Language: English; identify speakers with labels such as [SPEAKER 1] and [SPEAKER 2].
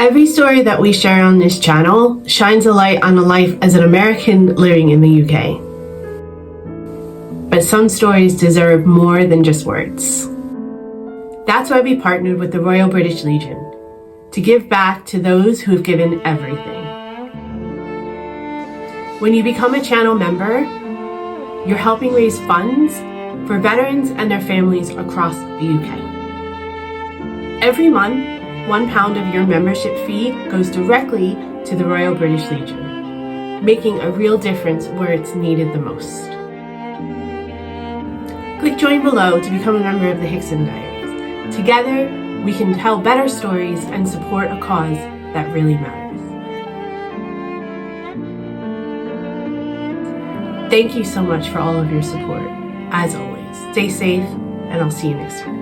[SPEAKER 1] Every story that we share on this channel shines a light on a life as an American living in the UK. But some stories deserve more than just words. That's why we partnered with the Royal British Legion to give back to those who have given everything. When you become a channel member, you're helping raise funds for veterans and their families across the UK. Every month, £1 of your membership fee goes directly to the Royal British Legion, making a real difference where it's needed the most. Click join below to become a member of the Hickson Diaries. Together, we can tell better stories and support a cause that really matters. Thank you so much for all of your support. As always, stay safe, and I'll see you next time.